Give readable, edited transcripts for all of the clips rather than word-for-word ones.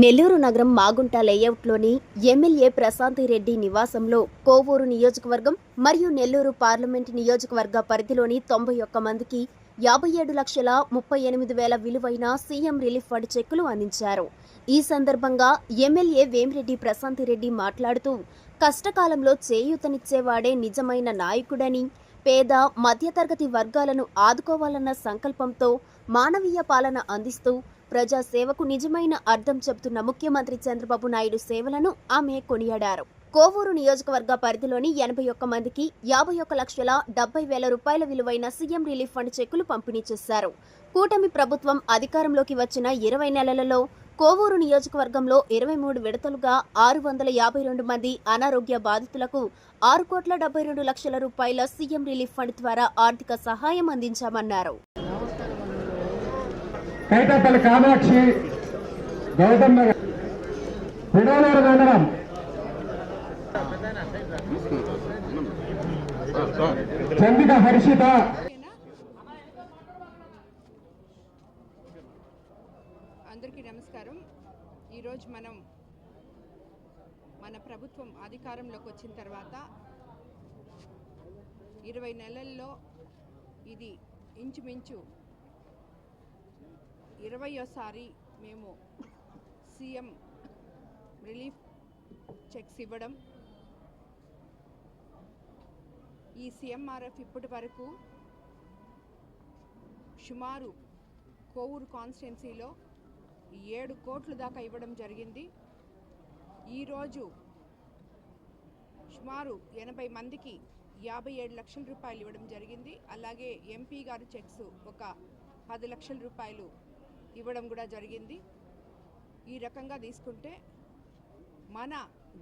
నెల్లూరు నగరం మాగుంట లేఅవుట్లోని ఎమ్మెల్యే ప్రశాంత్ రెడ్డి నివాసంలో కోవూరు నియోజకవర్గం మరియు నెల్లూరు పార్లమెంటు నియోజకవర్గ పరిధిలోని 91 మందికి 57,38,000 విలువైన సీఎం రిలీఫ్ ఫండ్ చెక్కులు అందించారు. ఈ సందర్భంగా ఎమ్మెల్యే వేమిరెడ్డి ప్రశాంత్ రెడ్డి మాట్లాడుతూ కష్టకాలంలో చేయూతనిచ్చేవాడే నిజమైన నాయకుడని, పేద మధ్యతరగతి వర్గాలను ఆదుకోవాలన్న సంకల్పంతో మానవీయ పాలన అందిస్తూ ప్రజా సేవకు నిజమైన అర్థం చెబుతున్న ముఖ్యమంత్రి చంద్రబాబు నాయుడు సేవలను ఆమె కొనియాడారు. కోవూరు నియోజకవర్గ పరిధిలోని 81 మందికి 51,70,000 రూపాయల విలువైన సీఎం రిలీఫ్ ఫండ్ చెక్కులు పంపిణీ చేశారు. కూటమి ప్రభుత్వం అధికారంలోకి వచ్చిన 20 నెలలలో కోవూరు నియోజకవర్గంలో 23 విడతలుగా 652 మంది అనారోగ్య బాధితులకు 6,72,00,000 రూపాయల సీఎం రిలీఫ్ ఫండ్ ద్వారా ఆర్థిక సహాయం అందించామన్నారు. కైతపల్లి కామాక్షి, గౌతమ్ నగర్, పుడవలూరు మండలం, చందిక హర్షిత, అందరికీ నమస్కారం. ఈరోజు మనం మన ప్రభుత్వం అధికారంలోకి వచ్చిన తర్వాత 20 నెలల్లో ఇది ఇంచుమించు 20వ మేము సీఎం రిలీఫ్ చెక్స్ ఇవ్వడం. ఈ సీఎంఆర్ఎఫ్ ఇప్పటి వరకు సుమారు కోవూరు కాన్స్టిట్యున్సీలో 7 కోట్ల దాకా ఇవ్వడం జరిగింది. ఈరోజు సుమారు 80 మందికి 57 లక్షల రూపాయలు ఇవ్వడం జరిగింది. అలాగే ఎంపీ గారు చెక్స్ ఒక 10 లక్షల రూపాయలు ఇవ్వడం కూడా జరిగింది. ఈ రకంగా తీసుకుంటే మన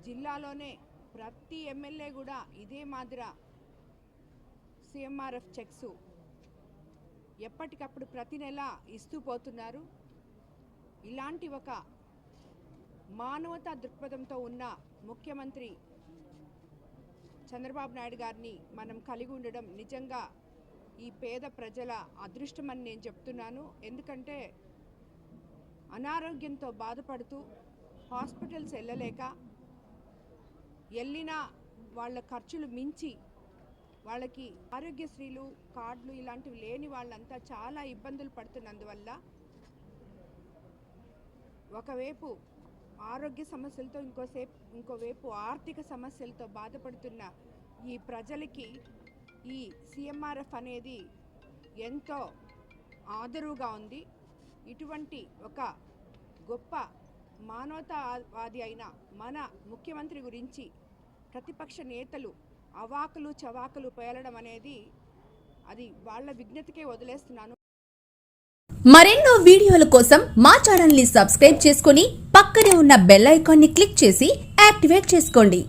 జిల్లాలోనే ప్రతి ఎమ్మెల్యే కూడా ఇదే మాదిరి సీఎంఆర్ఎఫ్ చెక్స్ ఎప్పటికప్పుడు ప్రతి నెల ఇస్తూ పోతున్నారు. ఇలాంటి ఒక మానవతా దృక్పథంతో ఉన్న ముఖ్యమంత్రి చంద్రబాబు నాయుడు గారిని మనం కలిగి ఉండడం నిజంగా ఈ పేద ప్రజల అదృష్టమని నేను చెప్తున్నాను. ఎందుకంటే అనారోగ్యంతో బాధపడుతూ హాస్పిటల్స్ వెళ్ళలేక, వెళ్ళిన వాళ్ళ ఖర్చులు మించి వాళ్ళకి ఆరోగ్యశ్రీలు కార్డులు ఇలాంటివి లేని వాళ్ళంతా చాలా ఇబ్బందులు పడుతున్నందువల్ల ఒకవైపు ఆరోగ్య సమస్యలతో ఇంకోవైపు ఆర్థిక సమస్యలతో బాధపడుతున్న ఈ ప్రజలకి ఈ సీఎంఆర్ఎఫ్ అనేది ఎంతో ఆదరువుగా ఉంది. ఇటువంటి ఒక గొప్ప మానవతావాది అయిన మన ముఖ్యమంత్రి గురించి ప్రతిపక్ష నేతలు అవాకులు చవాకులు పేలడం అనేది అది వాళ్ళ విజ్ఞతకే వదిలేస్తున్నాను. మరెన్నో వీడియోల కోసం మా ఛానల్ ని సబ్స్క్రైబ్ చేసుకొని పక్కనే ఉన్న బెల్ ఐకాన్ ని క్లిక్ చేసి యాక్టివేట్ చేసుకోండి.